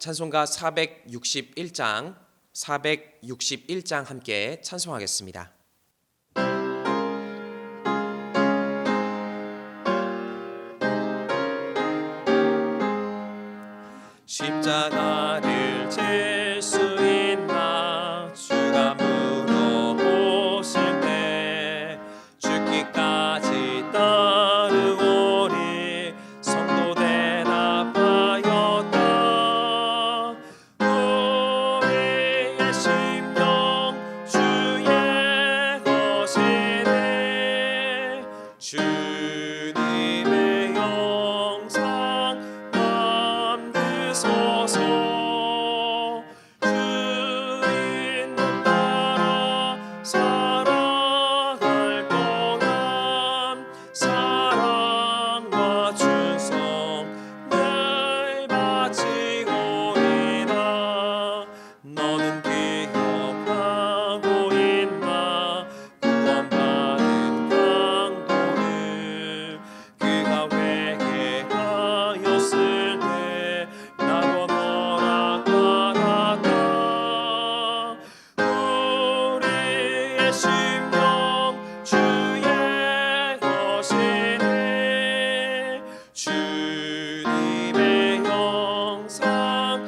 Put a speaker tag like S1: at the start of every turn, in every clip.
S1: 찬송가 461장 함께 찬송하겠습니다. 십자가를 질 수 있나 주가 물어보실 때 죽기까지 따르오리 성도 대답하였다. 우리의 심령 주의 것이네. 주님의 영상 만드소서. 주인도 따라 살아갈 동안 사랑과 충성 늘 바치오리다. 너는 기억하고 있나 구원받은 강도를 그가 회개하였을 때 나로 허락받았다. 우리의 심령 주의 것이네. 주님의 영상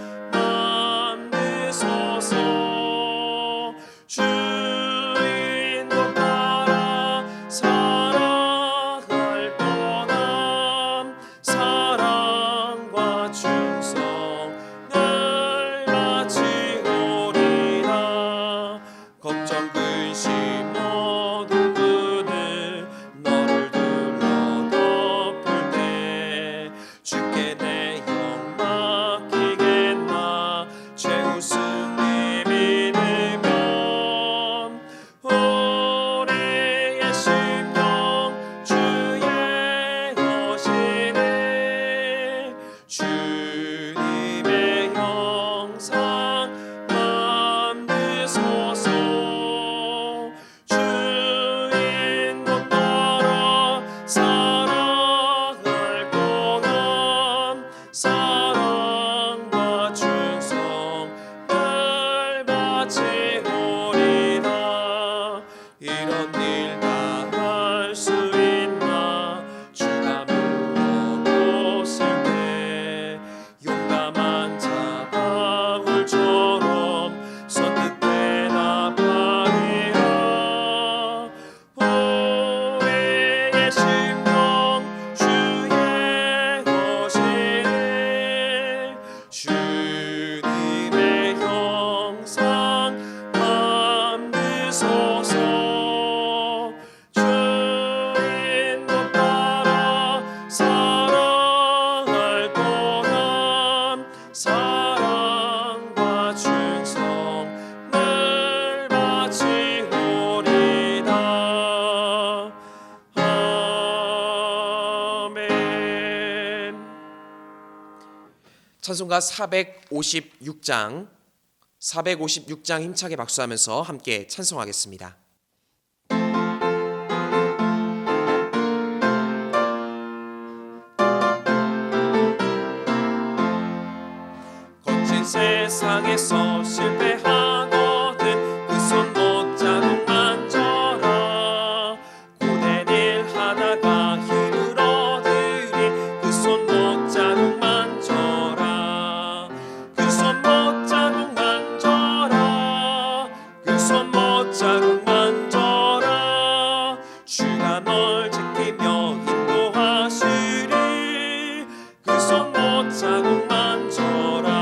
S1: 만드소서. 주인도 따라 살아갈 동안 사랑과 충성 늘 바치오리라. 걱정 근심 모든 그늘 너를 둘러 덮을 때 주께 내 영 맡기겠나. 최우승이 믿으면 우리의 심령 주의 것이네. 주님의 영상 만드소서. 주인도 따라 살아갈 동안 사랑과 충성 늘 바치오리다. 이런 일 다 할 수 있나 주가 물어보실 때 용감한 자 바울처럼 선뜻 대답하리라. 우리의 심령 주의 것이네. 주님의 영상 만드소서. 주인도 따라 살아갈 동안 사랑과 충성 늘 바치오리다. 아멘. 찬송가 456장 힘차게 박수하면서 함께 찬송하겠습니다. 거친 세상에서 실패하거든 그 손 못 자국 만져라. 고된 일 하다가 힘을 얻으리 그 손 못 자국 만져라. 그 손 못 자국 만져라. 그 손 못 자국 만져라. 주가 널 지키며 인도하시리. 그 손 못 자국 만져라.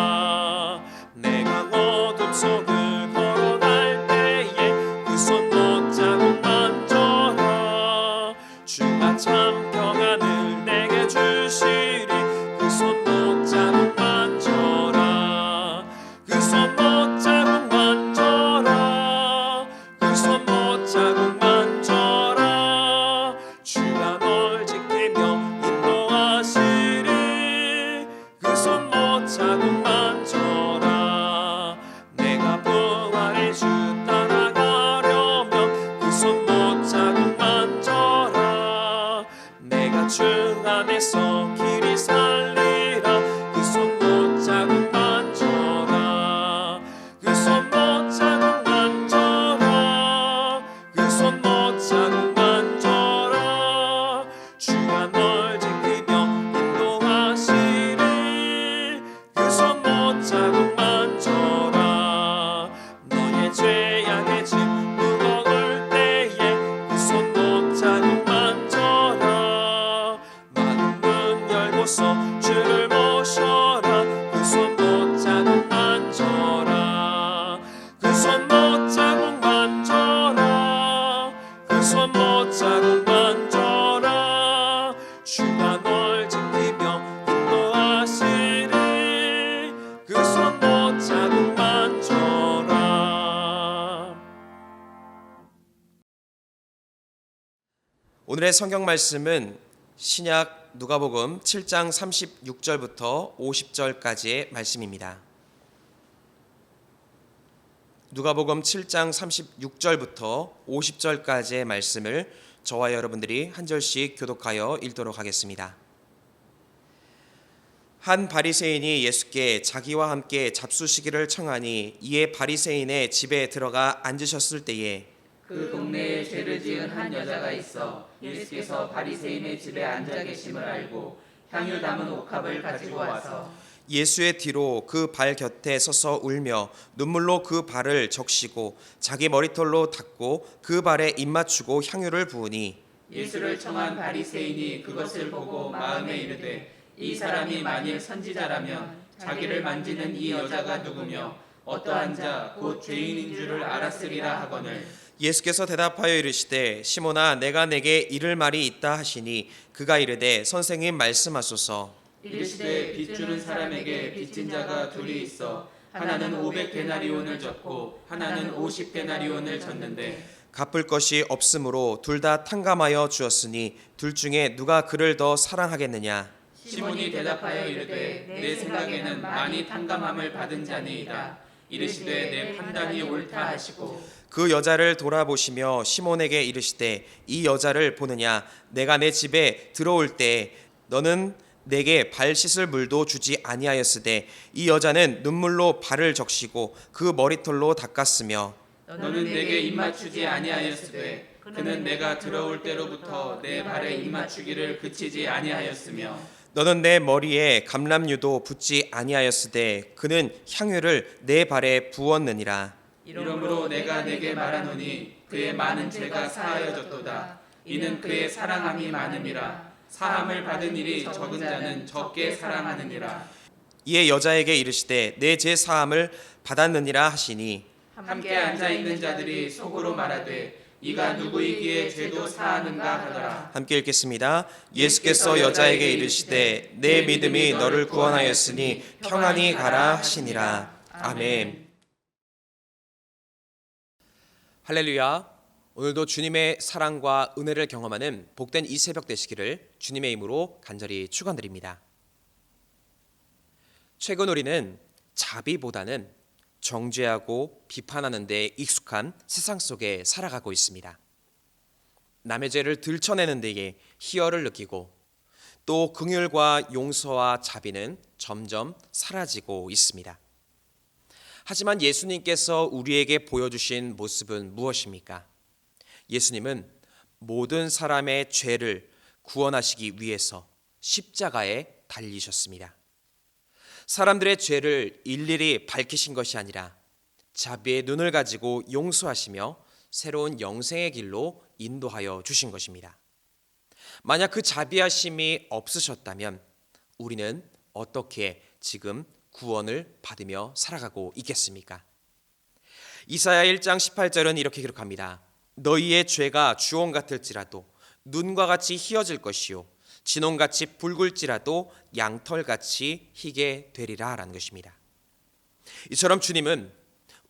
S1: 내가 어둠 속을 걸어갈 때에 그 손 못 자국 만져라. 주가 참 평안을 내게 주시리. 그 손 못 자국 만져라. 그 손 못 자국 만져라. 그 손 못 자국 만져라. 주가 널 지키며 인도하시리. 그 손 못 자국 만져라. 내가 부활의 주 따라가려면 그 손 못 자국 만져라. 내가 주 안에서 길이 살리라. 그 손 못 자국 만져라. 오늘의 성경 말씀은 신약 누가복음 7장 36절부터 50절까지의 말씀입니다. 누가복음 7장 36절부터 50절까지의 말씀을 저와 여러분들이 한 절씩 교독하여 읽도록 하겠습니다. 한 바리새인이 예수께 자기와 함께 잡수시기를 청하니 이에 바리새인의 집에 들어가 앉으셨을 때에
S2: 그 동네에 죄를 지은 한 여자가 있어 예수께서 바리새인의 집에 앉아 계심을 알고 향유 담은 옥합을 가지고 와서
S1: 예수의 뒤로 그 발 곁에 서서 울며 눈물로 그 발을 적시고 자기 머리털로 닦고 그 발에 입 맞추고 향유를 부으니
S2: 예수를 청한 바리새인이 그것을 보고 마음에 이르되 이 사람이 만일 선지자라면 자기를 만지는 이 여자가 누구며 어떠한 자 곧 죄인인 줄을 알았으리라 하거늘
S1: 예수께서 대답하여 이르시되 시몬아 내가 내게 이를 말이 있다 하시니 그가 이르되 선생님 말씀하소서.
S2: 이르시되 빚주는 사람에게 빚진 자가 둘이 있어 하나는 500데나리온을 졌고 하나는 50데나리온을 졌는데
S1: 갚을 것이 없으므로 둘 다 탕감하여 주었으니 둘 중에 누가 그를 더 사랑하겠느냐.
S2: 시몬이 대답하여 이르되 내 생각에는 많이 탕감함을 받은 자니이다. 이르시되 내 판단이 옳다 하시고
S1: 그 여자를 돌아보시며 시몬에게 이르시되 이 여자를 보느냐. 내가 내 집에 들어올 때 너는 내게 발 씻을 물도 주지 아니하였으되 이 여자는 눈물로 발을 적시고 그 머리털로 닦았으며
S2: 너는 내게 입맞추지 아니하였으되 그는 내가 들어올 때로부터 내 발에 입맞추기를 그치지 아니하였으며
S1: 너는 내 머리에 감람유도 붓지 아니하였으되 그는 향유를 내 발에 부었느니라.
S2: 이러므로 내가 내게 말하노니 그의 많은 죄가 사하여졌도다. 이는 그의 사랑함이 많음이라. 사함을 받은 일이 적은 자는 적게 사랑하느니라.
S1: 이에 여자에게 이르시되 내 죄 사함을 받았느니라 하시니
S2: 함께 앉아 있는 자들이 속으로 말하되 이가 누구이기에 죄도 사하는가 하더라.
S1: 함께 읽겠습니다. 예수께서 여자에게 이르시되 내 믿음이 너를 구원하였으니 평안히 가라 하시니라. 아멘. 할렐루야. 오늘도 주님의 사랑과 은혜를 경험하는 복된 이 새벽 되시기를 주님의 이름으로 간절히 축원드립니다. 최근 우리는 자비보다는 정죄하고 비판하는 데 익숙한 세상 속에 살아가고 있습니다. 남의 죄를 들춰내는 데에 희열을 느끼고 또 긍휼과 용서와 자비는 점점 사라지고 있습니다. 하지만 예수님께서 우리에게 보여주신 모습은 무엇입니까? 예수님은 모든 사람의 죄를 구원하시기 위해서 십자가에 달리셨습니다. 사람들의 죄를 일일이 밝히신 것이 아니라 자비의 눈을 가지고 용서하시며 새로운 영생의 길로 인도하여 주신 것입니다. 만약 그 자비하심이 없으셨다면 우리는 어떻게 지금 구원을 받으며 살아가고 있겠습니까? 이사야 1장 18절은 이렇게 기록합니다. 너희의 죄가 주홍 같을지라도 눈과 같이 희어질 것이요 진홍같이 붉을지라도 양털같이 희게 되리라 라는 것입니다. 이처럼 주님은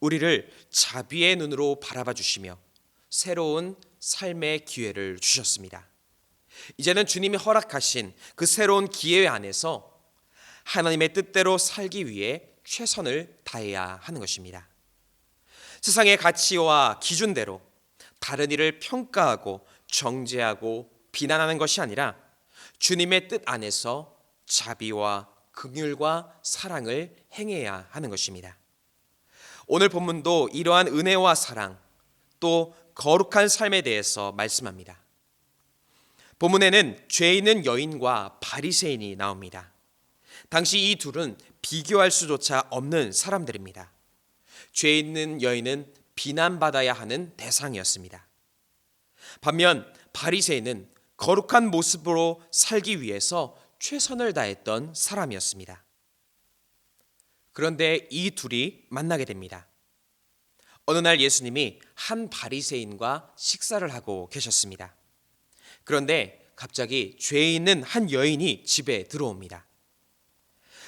S1: 우리를 자비의 눈으로 바라봐 주시며 새로운 삶의 기회를 주셨습니다. 이제는 주님이 허락하신 그 새로운 기회 안에서 하나님의 뜻대로 살기 위해 최선을 다해야 하는 것입니다. 세상의 가치와 기준대로 다른 이를 평가하고 정죄하고 비난하는 것이 아니라 주님의 뜻 안에서 자비와 긍휼과 사랑을 행해야 하는 것입니다. 오늘 본문도 이러한 은혜와 사랑 또 거룩한 삶에 대해서 말씀합니다. 본문에는 죄 있는 여인과 바리새인이 나옵니다. 당시 이 둘은 비교할 수조차 없는 사람들입니다. 죄 있는 여인은 비난받아야 하는 대상이었습니다. 반면 바리새인은 거룩한 모습으로 살기 위해서 최선을 다했던 사람이었습니다. 그런데 이 둘이 만나게 됩니다. 어느 날 예수님이 한 바리새인과 식사를 하고 계셨습니다. 그런데 갑자기 죄 있는 한 여인이 집에 들어옵니다.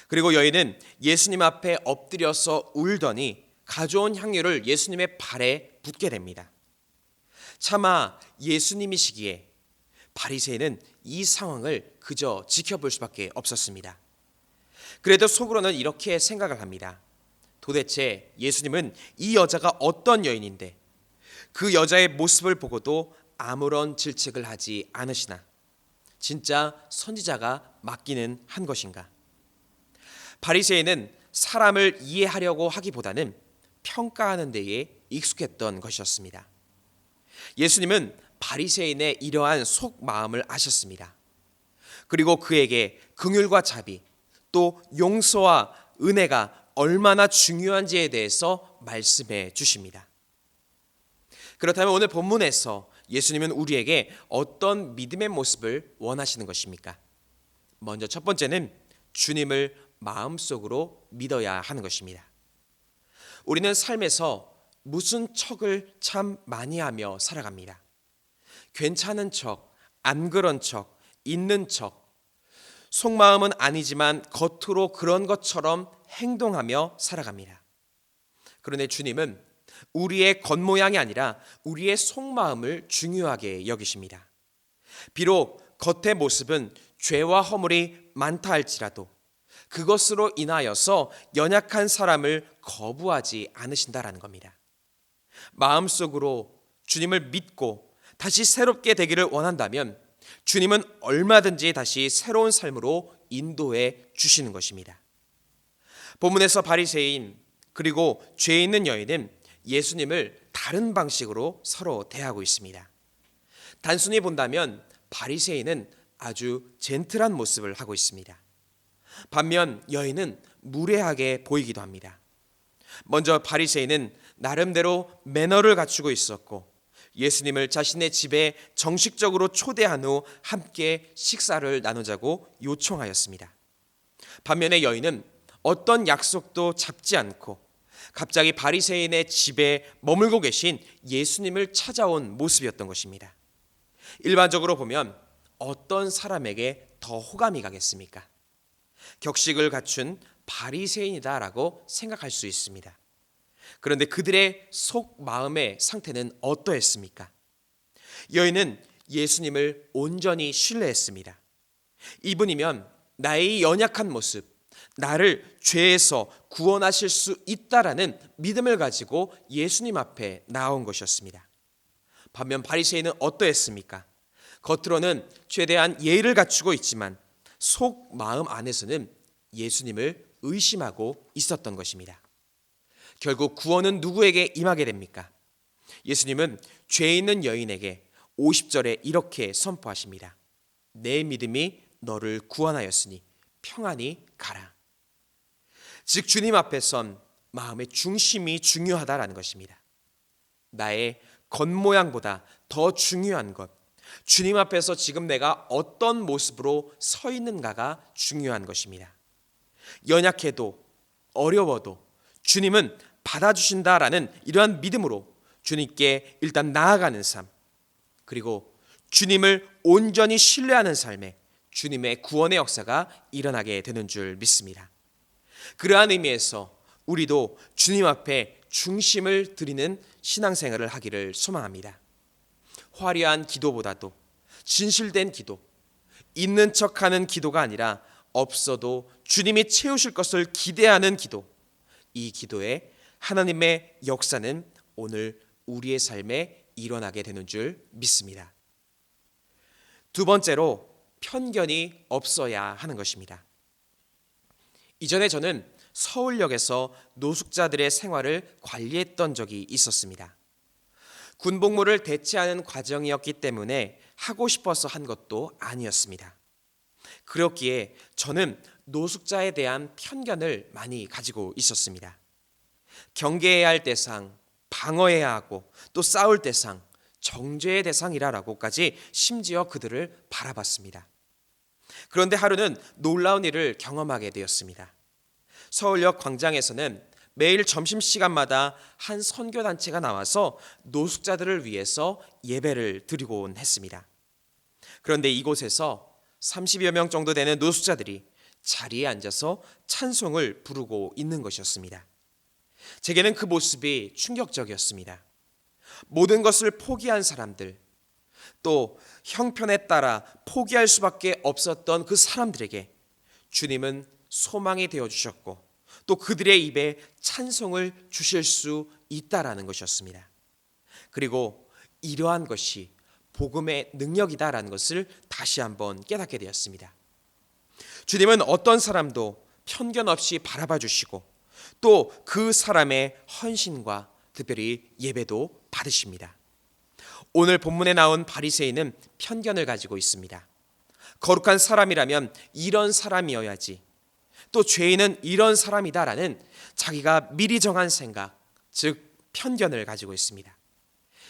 S1: 그리고 여인은 예수님 앞에 엎드려서 울더니 가져온 향유를 예수님의 발에 붓게 됩니다. 차마 예수님이시기에 바리새인은 이 상황을 그저 지켜볼 수밖에 없었습니다. 그래도 속으로는 이렇게 생각을 합니다. 도대체 예수님은 이 여자가 어떤 여인인데 그 여자의 모습을 보고도 아무런 질책을 하지 않으시나? 진짜 선지자가 맞기는 한 것인가? 바리새인은 사람을 이해하려고 하기보다는 평가하는 데에 익숙했던 것이었습니다. 예수님은 바리새인의 이러한 속마음을 아셨습니다. 그리고 그에게 긍휼과 자비, 또 용서와 은혜가 얼마나 중요한지에 대해서 말씀해 주십니다. 그렇다면 오늘 본문에서 예수님은 우리에게 어떤 믿음의 모습을 원하시는 것입니까? 먼저 첫 번째는 주님을 마음속으로 믿어야 하는 것입니다. 우리는 삶에서 무슨 척을 참 많이 하며 살아갑니다. 괜찮은 척, 안 그런 척, 있는 척, 속마음은 아니지만 겉으로 그런 것처럼 행동하며 살아갑니다. 그런데 주님은 우리의 겉모양이 아니라 우리의 속마음을 중요하게 여기십니다. 비록 겉의 모습은 죄와 허물이 많다 할지라도 그것으로 인하여서 연약한 사람을 거부하지 않으신다라는 겁니다. 마음속으로 주님을 믿고 다시 새롭게 되기를 원한다면 주님은 얼마든지 다시 새로운 삶으로 인도해 주시는 것입니다. 본문에서 바리새인 그리고 죄 있는 여인은 예수님을 다른 방식으로 서로 대하고 있습니다. 단순히 본다면 바리새인은 아주 젠틀한 모습을 하고 있습니다. 반면 여인은 무례하게 보이기도 합니다. 먼저 바리새인은 나름대로 매너를 갖추고 있었고 예수님을 자신의 집에 정식적으로 초대한 후 함께 식사를 나누자고 요청하였습니다. 반면에 여인은 어떤 약속도 잡지 않고 갑자기 바리새인의 집에 머물고 계신 예수님을 찾아온 모습이었던 것입니다. 일반적으로 보면 어떤 사람에게 더 호감이 가겠습니까? 격식을 갖춘 바리새인이다라고 생각할 수 있습니다. 그런데 그들의 속 마음의 상태는 어떠했습니까? 여인은 예수님을 온전히 신뢰했습니다. 이분이면 나의 연약한 모습, 나를 죄에서 구원하실 수 있다라는 믿음을 가지고 예수님 앞에 나온 것이었습니다. 반면 바리새인은 어떠했습니까? 겉으로는 최대한 예의를 갖추고 있지만 속 마음 안에서는 예수님을 의심하고 있었던 것입니다. 결국 구원은 누구에게 임하게 됩니까? 예수님은 죄 있는 여인에게 50절에 이렇게 선포하십니다. 내 믿음이 너를 구원하였으니 평안히 가라. 즉 주님 앞에 선 마음의 중심이 중요하다라는 것입니다. 나의 겉모양보다 더 중요한 것, 주님 앞에서 지금 내가 어떤 모습으로 서 있는가가 중요한 것입니다. 연약해도 어려워도 주님은 받아주신다라는 이러한 믿음으로 주님께 일단 나아가는 삶, 그리고 주님을 온전히 신뢰하는 삶에 주님의 구원의 역사가 일어나게 되는 줄 믿습니다. 그러한 의미에서 우리도 주님 앞에 중심을 드리는 신앙생활을 하기를 소망합니다. 화려한 기도보다도 진실된 기도, 있는 척하는 기도가 아니라 없어도 주님이 채우실 것을 기대하는 기도, 이 기도에 하나님의 역사는 오늘 우리의 삶에 일어나게 되는 줄 믿습니다. 두 번째로 편견이 없어야 하는 것입니다. 이전에 저는 서울역에서 노숙자들의 생활을 관리했던 적이 있었습니다. 군복무를 대체하는 과정이었기 때문에 하고 싶어서 한 것도 아니었습니다. 그렇기에 저는 노숙자에 대한 편견을 많이 가지고 있었습니다. 경계해야 할 대상, 방어해야 하고 또 싸울 대상, 정죄의 대상이라고까지 심지어 그들을 바라봤습니다. 그런데 하루는 놀라운 일을 경험하게 되었습니다. 서울역 광장에서는 매일 점심시간마다 한 선교단체가 나와서 노숙자들을 위해서 예배를 드리곤 했습니다. 그런데 이곳에서 30여 명 정도 되는 노숙자들이 자리에 앉아서 찬송을 부르고 있는 것이었습니다. 제게는 그 모습이 충격적이었습니다. 모든 것을 포기한 사람들, 또 형편에 따라 포기할 수밖에 없었던 그 사람들에게 주님은 소망이 되어 주셨고 또 그들의 입에 찬송을 주실 수 있다라는 것이었습니다. 그리고 이러한 것이 복음의 능력이다라는 것을 다시 한번 깨닫게 되었습니다. 주님은 어떤 사람도 편견 없이 바라봐 주시고 또 그 사람의 헌신과 특별히 예배도 받으십니다. 오늘 본문에 나온 바리새인은 편견을 가지고 있습니다. 거룩한 사람이라면 이런 사람이어야지, 또 죄인은 이런 사람이다라는 자기가 미리 정한 생각, 즉 편견을 가지고 있습니다.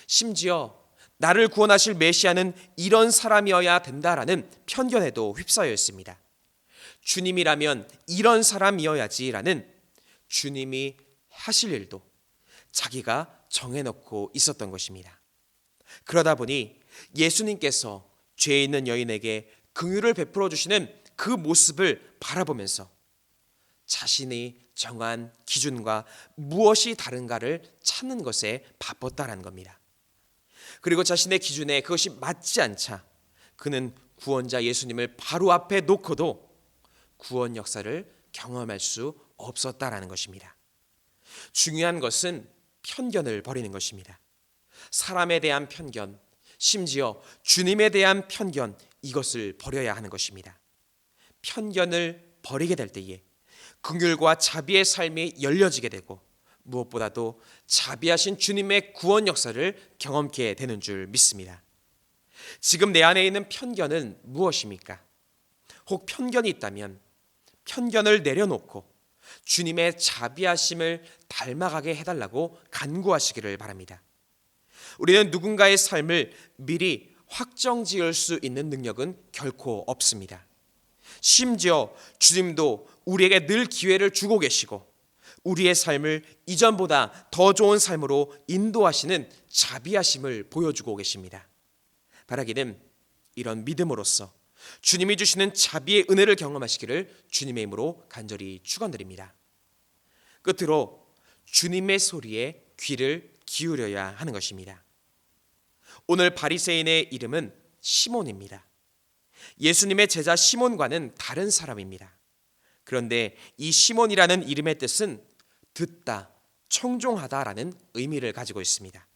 S1: 심지어 나를 구원하실 메시아는 이런 사람이어야 된다라는 편견에도 휩싸여 있습니다. 주님이라면 이런 사람이어야지라는 주님이 하실 일도 자기가 정해놓고 있었던 것입니다. 그러다 보니 예수님께서 죄 있는 여인에게 긍휼을 베풀어 주시는 그 모습을 바라보면서 자신이 정한 기준과 무엇이 다른가를 찾는 것에 바빴다라는 겁니다. 그리고 자신의 기준에 그것이 맞지 않자 그는 구원자 예수님을 바로 앞에 놓고도 구원 역사를 경험할 수 없었다라는 것입니다. 중요한 것은 편견을 버리는 것입니다. 사람에 대한 편견, 심지어 주님에 대한 편견, 이것을 버려야 하는 것입니다. 편견을 버리게 될 때에 긍휼과 자비의 삶이 열려지게 되고 무엇보다도 자비하신 주님의 구원 역사를 경험케 되는 줄 믿습니다. 지금 내 안에 있는 편견은 무엇입니까? 혹 편견이 있다면 편견을 내려놓고 주님의 자비하심을 닮아가게 해달라고 간구하시기를 바랍니다. 우리는 누군가의 삶을 미리 확정지을 수 있는 능력은 결코 없습니다. 심지어 주님도 우리에게 늘 기회를 주고 계시고 우리의 삶을 이전보다 더 좋은 삶으로 인도하시는 자비하심을 보여주고 계십니다. 바라기는 이런 믿음으로써 주님이 주시는 자비의 은혜를 경험하시기를 주님의 이름으로 간절히 축원드립니다. 끝으로 주님의 소리에 귀를 기울여야 하는 것입니다. 오늘 바리새인의 이름은 시몬입니다. 예수님의 제자 시몬과는 다른 사람입니다. 그런데 이 시몬이라는 이름의 뜻은 듣다, 청종하다라는 의미를 가지고 있습니다.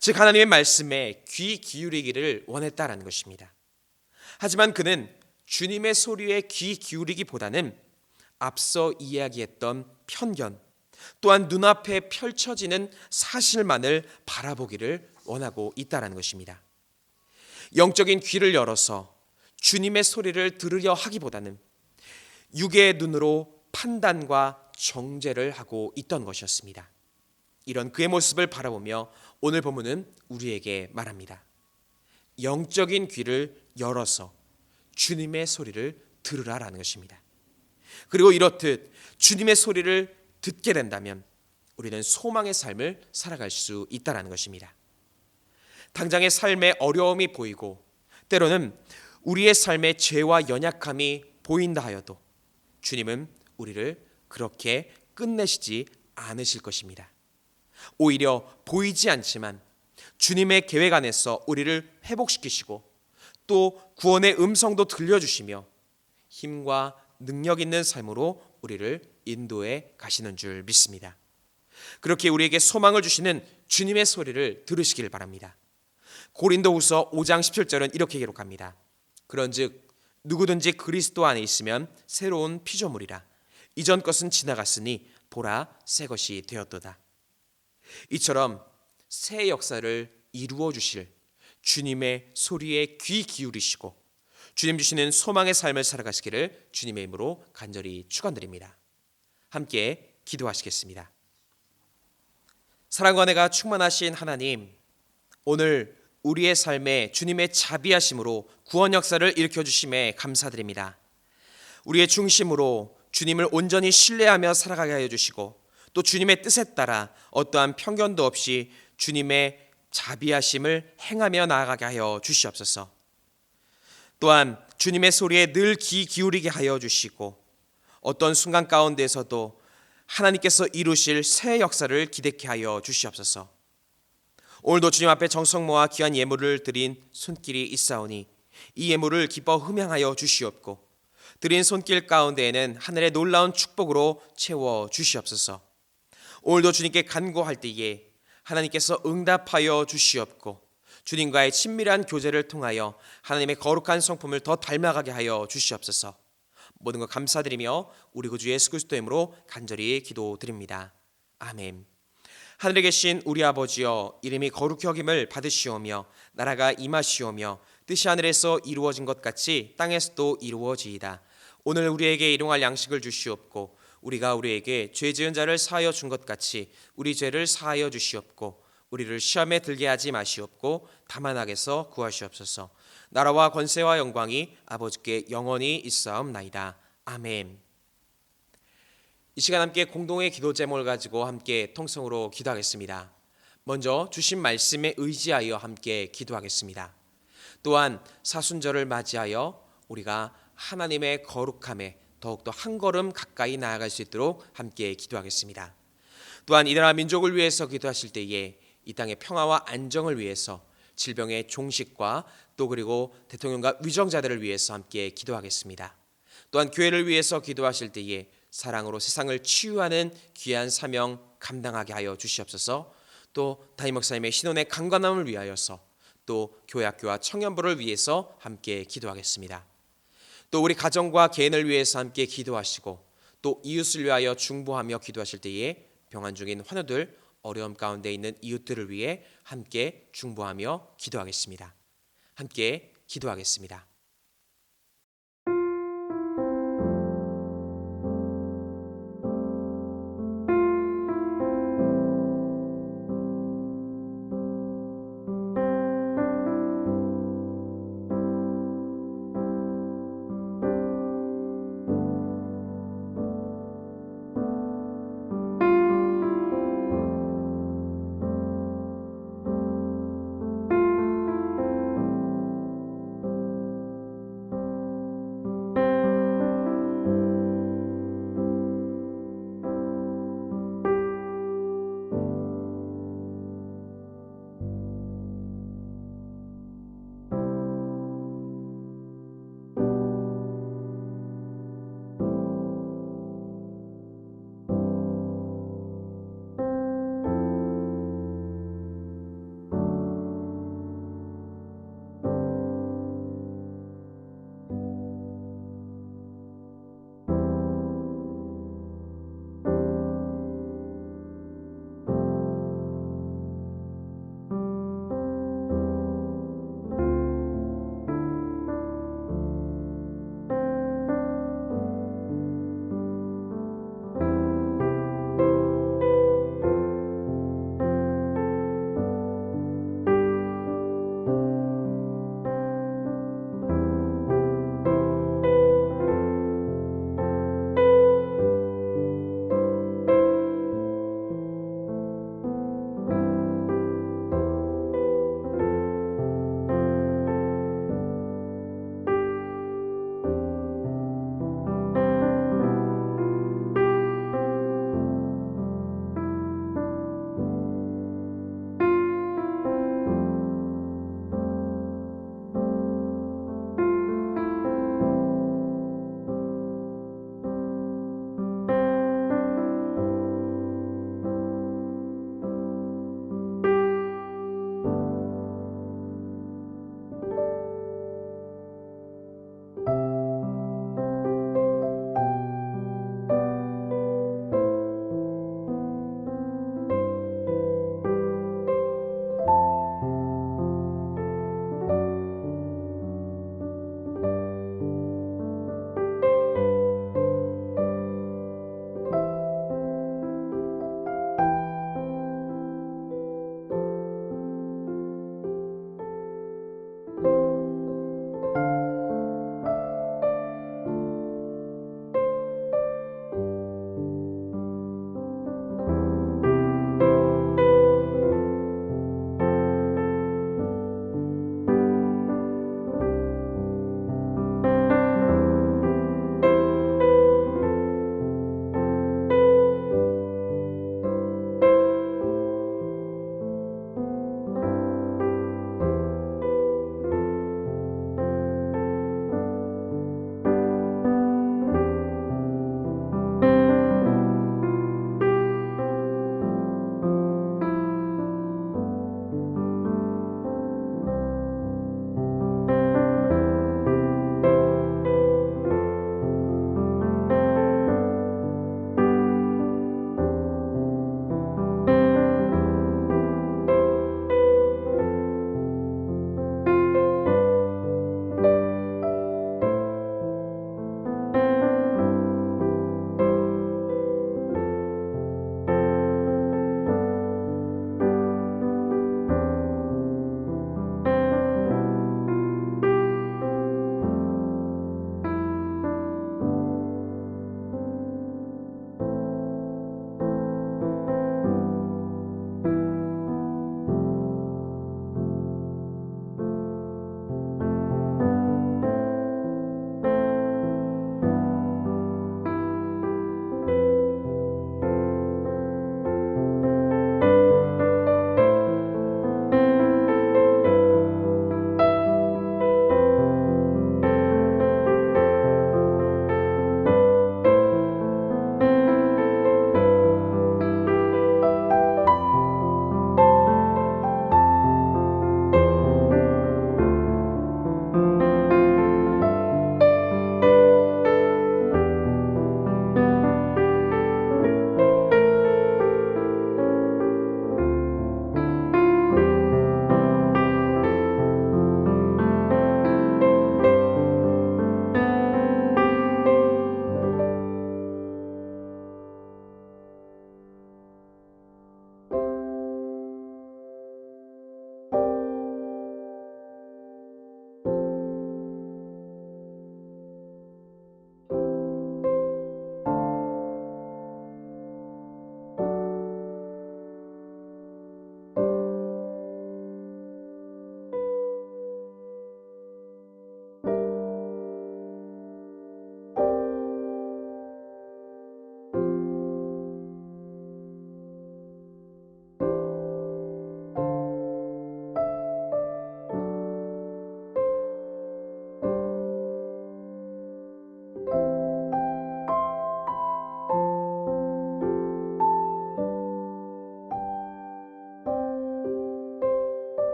S1: 즉 하나님의 말씀에 귀 기울이기를 원했다라는 것입니다. 하지만 그는 주님의 소리에 귀 기울이기보다는 앞서 이야기했던 편견, 또한 눈앞에 펼쳐지는 사실만을 바라보기를 원하고 있다는 것입니다. 영적인 귀를 열어서 주님의 소리를 들으려 하기보다는 육의 눈으로 판단과 정죄를 하고 있던 것이었습니다. 이런 그의 모습을 바라보며 오늘 본문은 우리에게 말합니다. 영적인 귀를 열어서 주님의 소리를 들으라라는 것입니다. 그리고 이렇듯 주님의 소리를 듣게 된다면 우리는 소망의 삶을 살아갈 수 있다는 것입니다. 당장의 삶에 어려움이 보이고 때로는 우리의 삶에 죄와 연약함이 보인다 하여도 주님은 우리를 그렇게 끝내시지 않으실 것입니다. 오히려 보이지 않지만 주님의 계획 안에서 우리를 회복시키시고 또 구원의 음성도 들려주시며 힘과 능력 있는 삶으로 우리를 인도해 가시는 줄 믿습니다. 그렇게 우리에게 소망을 주시는 주님의 소리를 들으시길 바랍니다. 고린도후서 5장 17절은 이렇게 기록합니다. 그런즉 누구든지 그리스도 안에 있으면 새로운 피조물이라 이전 것은 지나갔으니 보라 새 것이 되었도다. 이처럼 새 역사를 이루어 주실 주님의 소리에 귀 기울이시고 주님 주시는 소망의 삶을 살아가시기를 주님의 이름으로 간절히 축원드립니다. 함께 기도하시겠습니다. 사랑과 은혜가 충만하신 하나님, 오늘 우리의 삶에 주님의 자비하심으로 구원 역사를 일으켜 주심에 감사드립니다. 우리의 중심으로 주님을 온전히 신뢰하며 살아가게 하여 주시고 또 주님의 뜻에 따라 어떠한 편견도 없이 주님의 자비하심을 행하며 나아가게 하여 주시옵소서. 또한 주님의 소리에 늘 귀 기울이게 하여 주시고 어떤 순간 가운데서도 하나님께서 이루실 새 역사를 기대케 하여 주시옵소서. 오늘도 주님 앞에 정성 모아 귀한 예물을 드린 손길이 있사오니 이 예물을 기뻐 흠양하여 주시옵고 드린 손길 가운데에는 하늘의 놀라운 축복으로 채워 주시옵소서. 오늘도 주님께 간구할 때에 하나님께서 응답하여 주시옵고 주님과의 친밀한 교제를 통하여 하나님의 거룩한 성품을 더 닮아가게 하여 주시옵소서. 모든 것 감사드리며 우리 구주 예수 그리스도의 이름으로 간절히 기도드립니다. 아멘. 하늘에 계신 우리 아버지여, 이름이 거룩히 여김을 받으시오며 나라가 임하시오며 뜻이 하늘에서 이루어진 것 같이 땅에서도 이루어지이다. 오늘 우리에게 일용할 양식을 주시옵고 우리가 우리에게 죄 지은 자를 사하여 준 것 같이 우리 죄를 사하여 주시옵고 우리를 시험에 들게 하지 마시옵고 다만 악에서 구하시옵소서. 나라와 권세와 영광이 아버지께 영원히 있사옵나이다. 아멘. 이 시간 함께 공동의 기도 제목을 가지고 함께 통성으로 기도하겠습니다. 먼저 주신 말씀에 의지하여 함께 기도하겠습니다. 또한 사순절을 맞이하여 우리가 하나님의 거룩함에 더욱더 한 걸음 가까이 나아갈 수 있도록 함께 기도하겠습니다. 또한 이 나라 민족을 위해서 기도하실 때에 이 땅의 평화와 안정을 위해서 질병의 종식과 또 그리고 대통령과 위정자들을 위해서 함께 기도하겠습니다. 또한 교회를 위해서 기도하실 때에 사랑으로 세상을 치유하는 귀한 사명 감당하게 하여 주시옵소서. 또 담임 목사님의 신혼의 강건함을 위하여서 또 교회 학교와 청년부를 위해서 함께 기도하겠습니다. 또 우리 가정과 개인을 위해서 함께 기도하시고 또 이웃을 위하여 중보하며 기도하실 때에 병환 중인 환우들, 어려움 가운데 있는 이웃들을 위해 함께 중보하며 기도하겠습니다. 함께 기도하겠습니다.